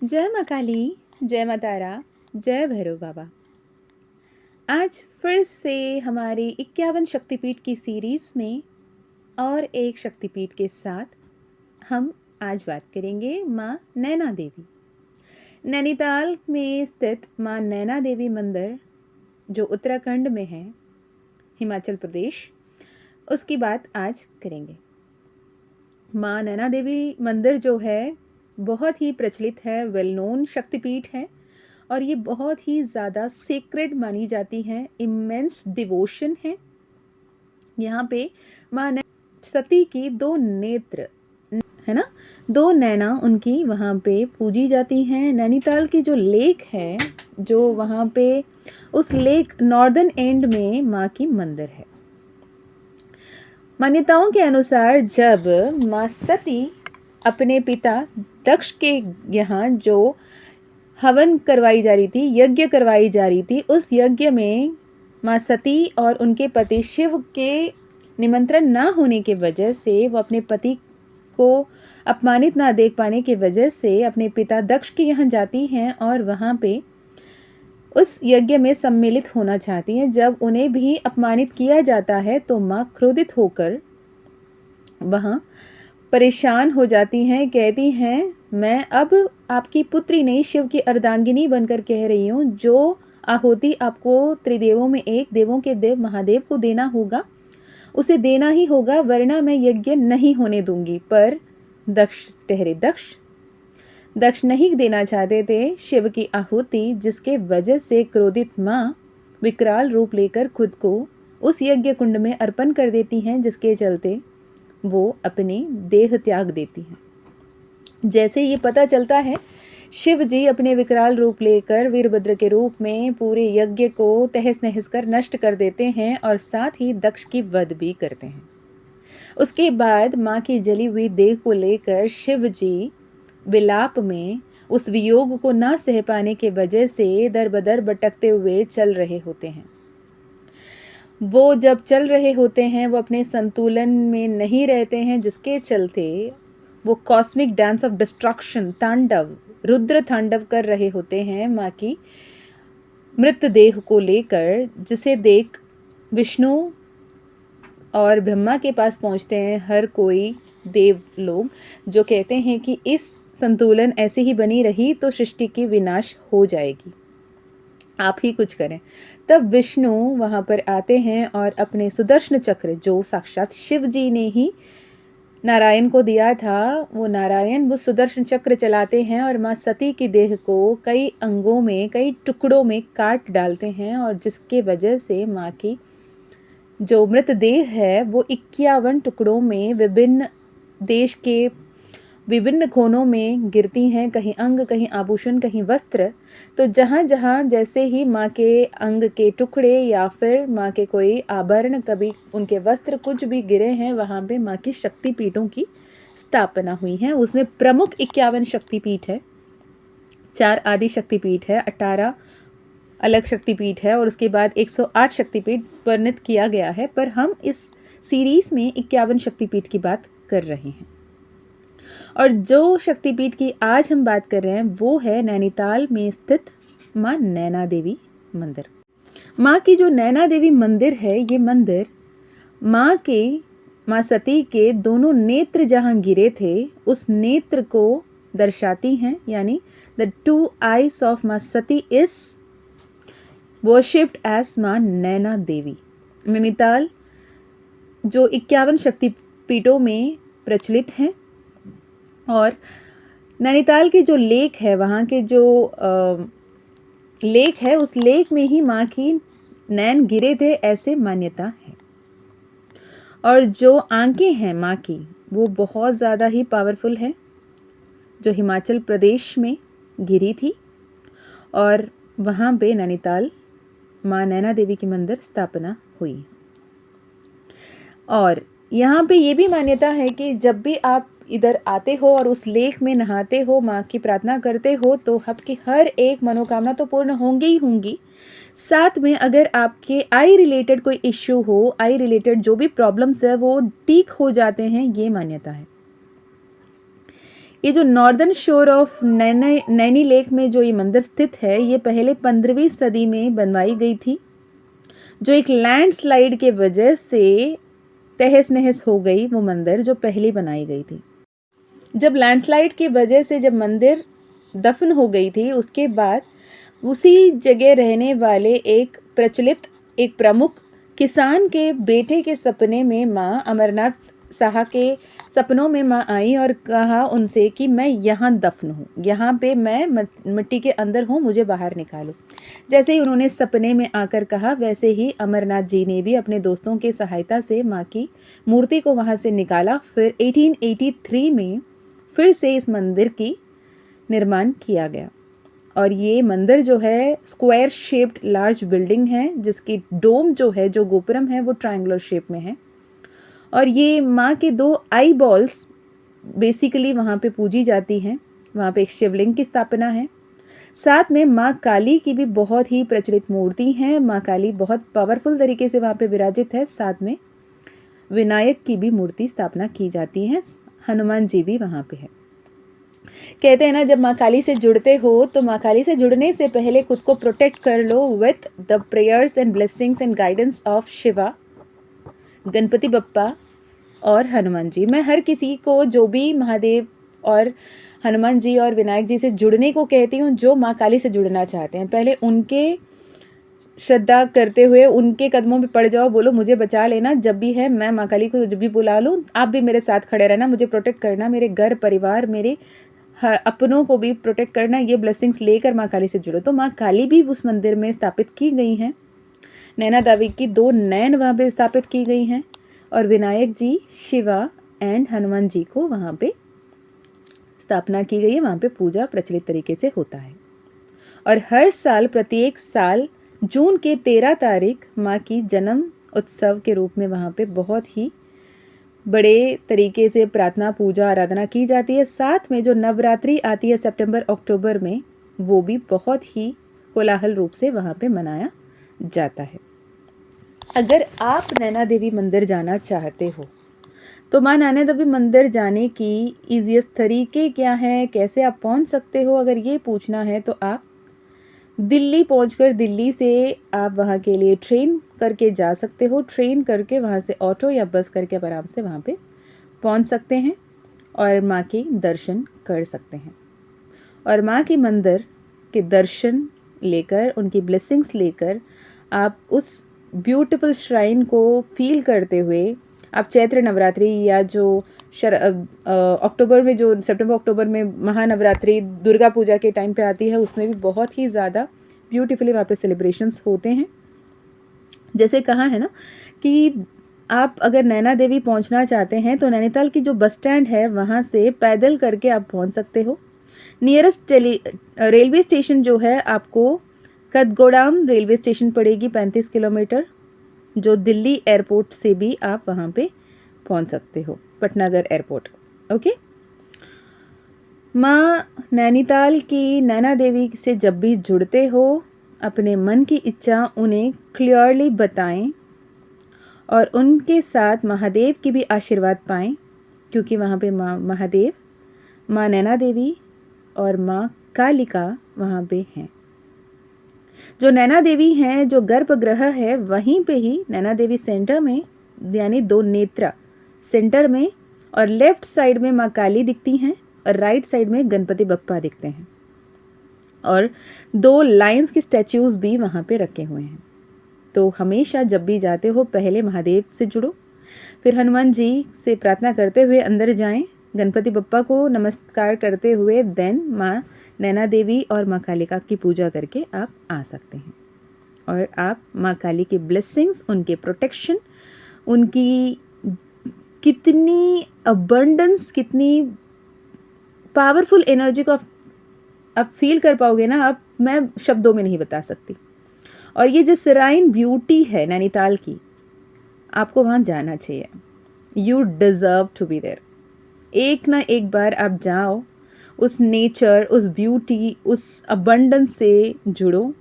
जय माँ काली, जय माँ तारा, जय भैरव बाबा। आज फिर से हमारी 51 शक्तिपीठ की सीरीज़ में और एक शक्तिपीठ के साथ हम आज बात करेंगे माँ नैना देवी। नैनीताल में स्थित माँ नैना देवी मंदिर जो उत्तराखंड में है, हिमाचल प्रदेश, उसकी बात आज करेंगे। माँ नैना देवी मंदिर जो है बहुत ही प्रचलित है, वेल नोन शक्तिपीठ है और ये बहुत ही ज़्यादा सेक्रेड मानी जाती हैं, इमेंस डिवोशन है। यहाँ पे माँ सती की दो नेत्र है ना, दो नैना उनकी वहाँ पे पूजी जाती हैं। नैनीताल की जो लेक है, जो वहाँ पे उस लेक नॉर्दर्न एंड में माँ की मंदिर है। मान्यताओं के अनुसार जब माँ सती अपने पिता दक्ष के यहाँ जो हवन करवाई जा रही थी, यज्ञ करवाई जा रही थी, उस यज्ञ में माँ सती और उनके पति शिव के निमंत्रण ना होने के वजह से, वो अपने पति को अपमानित ना देख पाने की वजह से अपने पिता दक्ष के यहाँ जाती हैं और वहाँ पे उस यज्ञ में सम्मिलित होना चाहती हैं। जब उन्हें भी अपमानित किया जाता है तो माँ क्रोधित होकर वहाँ परेशान हो जाती हैं, कहती हैं मैं अब आपकी पुत्री नहीं, शिव की अर्धांगिनी बनकर कह रही हूँ, जो आहुति आपको त्रिदेवों में एक, देवों के देव महादेव को देना होगा, उसे देना ही होगा, वरना मैं यज्ञ नहीं होने दूंगी। पर दक्ष ठहरे। दक्ष नहीं देना चाहते थे शिव की आहुति, जिसके वजह से क्रोधित माँ विकराल रूप लेकर खुद को उस यज्ञ कुंड में अर्पण कर देती हैं, जिसके चलते वो अपनी देह त्याग देती हैं। जैसे ये पता चलता है, शिव जी अपने विकराल रूप लेकर वीरभद्र के रूप में पूरे यज्ञ को तहस नहस कर नष्ट कर देते हैं और साथ ही दक्ष की वध भी करते हैं। उसके बाद माँ की जली हुई देह को लेकर शिव जी विलाप में उस वियोग को ना सह पाने के वजह से दर बदर भटकते हुए चल रहे होते हैं। वो जब चल रहे होते हैं वो अपने संतुलन में नहीं रहते हैं, जिसके चलते वो कॉस्मिक डांस ऑफ डिस्ट्रक्शन, तांडव, रुद्र तांडव कर रहे होते हैं माँ की मृतदेह को लेकर, जिसे देख विष्णु और ब्रह्मा के पास पहुँचते हैं हर कोई देव लोग, जो कहते हैं कि इस संतुलन ऐसे ही बनी रही तो सृष्टि की विनाश हो जाएगी, आप ही कुछ करें। तब विष्णु वहाँ पर आते हैं और अपने सुदर्शन चक्र, जो साक्षात शिव जी ने ही नारायण को दिया था, वो नारायण वो सुदर्शन चक्र चलाते हैं और माँ सती की देह को कई अंगों में, कई टुकड़ों में काट डालते हैं और जिसके वजह से माँ की जो मृतदेह है वो 51 टुकड़ों में विभिन्न देश के विभिन्न कोनों में गिरती हैं, कहीं अंग, कहीं आभूषण, कहीं वस्त्र। तो जहाँ जहाँ जैसे ही माँ के अंग के टुकड़े या फिर माँ के कोई आभरण, कभी उनके वस्त्र कुछ भी गिरे हैं, वहाँ पे माँ की शक्तिपीठों की स्थापना हुई है। उसमें प्रमुख 51 शक्तिपीठ है, 4 आदि शक्तिपीठ है, 18 अलग शक्तिपीठ है और उसके बाद 108 शक्तिपीठ वर्णित किया गया है। पर हम इस सीरीज़ में 51 शक्तिपीठ की बात कर रहे हैं और जो शक्तिपीठ की आज हम बात कर रहे हैं वो है नैनीताल में स्थित माँ नैना देवी मंदिर। माँ की जो नैना देवी मंदिर है, ये मंदिर माँ सती के दोनों नेत्र जहाँ गिरे थे उस नेत्र को दर्शाती हैं, यानी द 2 eyes ऑफ माँ सती इज वर्शिप्ड एज माँ नैना देवी। नैनीताल जो 51 शक्तिपीठों में प्रचलित हैं और नैनीताल की जो लेक है, वहाँ के जो लेक है, उस लेक में ही माँ की नैन गिरे थे, ऐसे मान्यता है। और जो आंखें हैं माँ की वो बहुत ज़्यादा ही पावरफुल है, जो हिमाचल प्रदेश में गिरी थी और वहाँ पे नैनीताल माँ नैना देवी की मंदिर स्थापना हुई। और यहाँ पे ये भी मान्यता है कि जब भी आप इधर आते हो और उस लेक में नहाते हो, माँ की प्रार्थना करते हो, तो आपकी हर एक मनोकामना तो पूर्ण होंगी ही होंगी। साथ में अगर आपके आई रिलेटेड कोई इश्यू हो, आई रिलेटेड जो भी प्रॉब्लम्स है वो ठीक हो जाते हैं, ये मान्यता है। ये जो नॉर्दर्न शोर ऑफ नैनी लेक में जो ये मंदिर स्थित है, ये पहले 15वीं सदी में बनवाई गई थी, जो एक लैंडस्लाइड के वजह से तहस नहस हो गई। वो मंदिर जो पहले बनाई गई थी, जब लैंडस्लाइड की वजह से जब मंदिर दफन हो गई थी, उसके बाद उसी जगह रहने वाले एक प्रचलित एक प्रमुख किसान के बेटे के सपने में माँ अमरनाथ साहा के सपनों में माँ आई और कहा उनसे कि मैं यहाँ दफन हूँ, यहाँ पे मैं मिट्टी के अंदर हूँ, मुझे बाहर निकालो। जैसे ही उन्होंने सपने में आकर कहा, वैसे ही अमरनाथ जी ने भी अपने दोस्तों की सहायता से माँ की मूर्ति को वहाँ से निकाला। फिर 1883 में फिर से इस मंदिर की निर्माण किया गया। और ये मंदिर जो है स्क्वायर शेप्ड लार्ज बिल्डिंग है, जिसकी डोम जो है, जो गोपुरम है, वो ट्रायंगुलर शेप में है। और ये माँ के 2 आई बॉल्स बेसिकली वहाँ पे पूजी जाती हैं। वहाँ पे एक शिवलिंग की स्थापना है। साथ में माँ काली की भी बहुत ही प्रचलित मूर्ति है। माँ काली बहुत पावरफुल तरीके से वहाँ पे विराजित है। साथ में विनायक की भी मूर्ति स्थापना की जाती है। हनुमान जी भी वहाँ पे है। कहते हैं ना, जब माँ काली से जुड़ते हो तो माँ काली से जुड़ने से पहले खुद को प्रोटेक्ट कर लो with the prayers and blessings and guidance of Shiva, Ganpati Bappa और हनुमान जी। मैं हर किसी को जो भी महादेव और हनुमान जी और विनायक जी से जुड़ने को कहती हूँ, जो माँ काली से जुड़ना चाहते हैं, पहले उनके श्रद्धा करते हुए उनके कदमों पे पड़ जाओ, बोलो मुझे बचा लेना, जब भी है मैं माँ काली को जब भी बुला लूँ, आप भी मेरे साथ खड़े रहना, मुझे प्रोटेक्ट करना, मेरे घर परिवार मेरे अपनों को भी प्रोटेक्ट करना, ये ब्लेसिंग्स लेकर माँ काली से जुड़ो। तो माँ काली भी उस मंदिर में स्थापित की गई हैं। नैना देवी की 2 नैन वहाँ पे स्थापित की गई हैं और विनायक जी, शिवा एंड हनुमान जी को वहाँ पे स्थापना की गई है। वहाँ पे पूजा प्रचलित तरीके से होता है। और हर साल प्रत्येक साल जून के 13 तारीख माँ की जन्म उत्सव के रूप में वहाँ पे बहुत ही बड़े तरीके से प्रार्थना, पूजा, आराधना की जाती है। साथ में जो नवरात्रि आती है सितंबर अक्टूबर में, वो भी बहुत ही कोलाहल रूप से वहाँ पे मनाया जाता है। अगर आप नैना देवी मंदिर जाना चाहते हो तो माँ नैना देवी मंदिर जाने की ईजीएस्ट तरीके क्या हैं, कैसे आप पहुँच सकते हो, अगर ये पूछना है तो आप दिल्ली पहुंचकर दिल्ली से आप वहाँ के लिए ट्रेन करके जा सकते हो। ट्रेन करके वहाँ से ऑटो या बस करके आप आराम से वहाँ पे पहुँच सकते हैं और माँ के दर्शन कर सकते हैं। और माँ के मंदिर के दर्शन लेकर, उनकी ब्लेसिंग्स लेकर, आप उस ब्यूटीफुल श्राइन को फील करते हुए आप चैत्र नवरात्रि या जो अक्टूबर में, जो सितंबर अक्टूबर में महानवरात्रि दुर्गा पूजा के टाइम पे आती है, उसमें भी बहुत ही ज़्यादा ब्यूटीफुली वहाँ पे सेलिब्रेशंस होते हैं। जैसे कहा है ना कि आप अगर नैना देवी पहुँचना चाहते हैं तो नैनीताल की जो बस स्टैंड है वहाँ से पैदल करके आप पहुँच सकते हो। नियरेस्ट रेलवे स्टेशन जो है आपको कदगोडाम रेलवे स्टेशन पड़ेगी 35 किलोमीटर, जो दिल्ली एयरपोर्ट से भी आप वहाँ पे पहुँच सकते हो, पटनागर एयरपोर्ट। ओके। माँ नैनीताल की नैना देवी से जब भी जुड़ते हो, अपने मन की इच्छा उन्हें क्लियरली बताएं और उनके साथ महादेव की भी आशीर्वाद पाएं, क्योंकि वहाँ पे माँ महादेव, माँ नैना देवी और माँ कालिका वहाँ पे हैं। जो नैना देवी हैं, जो गर्भगृह है, वहीं पे ही नैना देवी सेंटर में, यानी 2 नेत्रा सेंटर में, और लेफ्ट साइड में माँ काली दिखती हैं और राइट साइड में गणपति बप्पा दिखते हैं। और 2 लायंस की स्टैच्यूज भी वहाँ पे रखे हुए हैं। तो हमेशा जब भी जाते हो पहले महादेव से जुड़ो, फिर हनुमान जी से प्रार्थना करते हुए अंदर जाएं, गणपति बप्पा को नमस्कार करते हुए देन माँ नैना देवी और माँ कालिका की पूजा करके आप आ सकते हैं। और आप माँ काली की ब्लेसिंग्स, उनके प्रोटेक्शन, उनकी कितनी अबंडेंस, कितनी पावरफुल एनर्जी को आप फील कर पाओगे ना, आप, मैं शब्दों में नहीं बता सकती। और ये जो सिराइन ब्यूटी है नैनीताल की, आपको वहाँ जाना चाहिए। You deserve to be there. एक ना एक बार आप जाओ, उस नेचर, उस ब्यूटी, उस अबंडेंस से जुड़ो,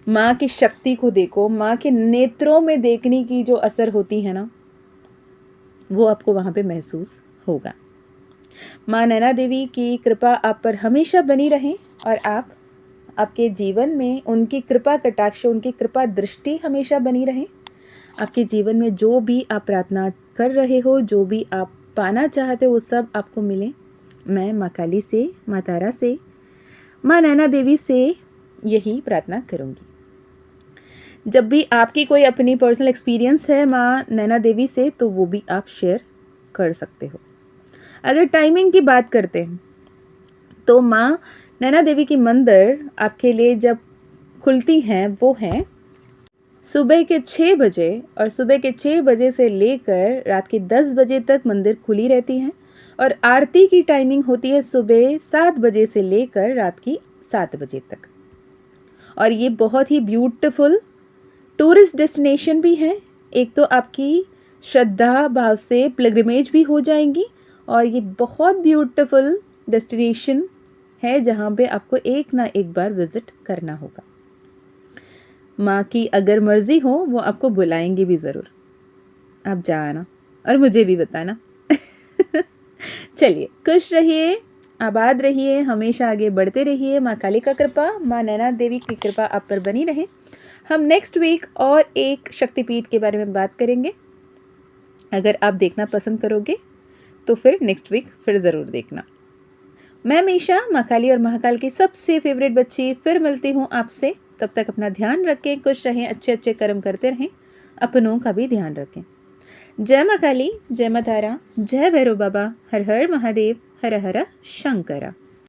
माँ की शक्ति को देखो। माँ के नेत्रों में देखने की जो असर होती है ना, वो आपको वहाँ पे महसूस होगा। माँ नैना देवी की कृपा आप पर हमेशा बनी रहे और आपके जीवन में उनकी कृपा कटाक्ष, उनकी कृपा दृष्टि हमेशा बनी रहे। आपके जीवन में जो भी आप प्रार्थना कर रहे हो, जो भी आप पाना चाहते हो, वो सब आपको मिले। मैं माँ काली से, माँ तारा से, माँ नैना देवी से यही प्रार्थना करूँगी। जब भी आपकी कोई अपनी पर्सनल एक्सपीरियंस है माँ नैना देवी से, तो वो भी आप शेयर कर सकते हो। अगर टाइमिंग की बात करते हैं तो माँ नैना देवी की मंदिर आपके लिए जब खुलती हैं वो हैं सुबह के 6 बजे, और सुबह के 6 बजे से लेकर रात के 10 बजे तक मंदिर खुली रहती हैं। और आरती की टाइमिंग होती है सुबह 7 बजे से लेकर रात की 7 बजे तक। और ये बहुत ही ब्यूटीफुल टूरिस्ट डेस्टिनेशन भी है। एक तो आपकी श्रद्धा भाव से पिलग्रिमेज भी हो जाएंगी, और ये बहुत ब्यूटीफुल डेस्टिनेशन है जहाँ पे आपको एक ना एक बार विजिट करना होगा। माँ की अगर मर्जी हो वो आपको बुलाएंगे भी ज़रूर, आप जाना और मुझे भी बताना। चलिए, खुश रहिए, आबाद रहिए, हमेशा आगे बढ़ते रहिए। माँ काली का कृपा, माँ नैना देवी की कृपा आप पर बनी रहे। हम नेक्स्ट वीक और एक शक्तिपीठ के बारे में बात करेंगे। अगर आप देखना पसंद करोगे तो फिर नेक्स्ट वीक फिर ज़रूर देखना। मैं मीशा, माँ काली और महाकाल की सबसे फेवरेट बच्ची, फिर मिलती हूँ आपसे। तब तक अपना ध्यान रखें, खुश रहें, अच्छे अच्छे कर्म करते रहें, अपनों का भी ध्यान रखें। जय माँ काली, जय माँ तारा, जय भैरव बाबा, हर हर महादेव, हर हर शंकरा।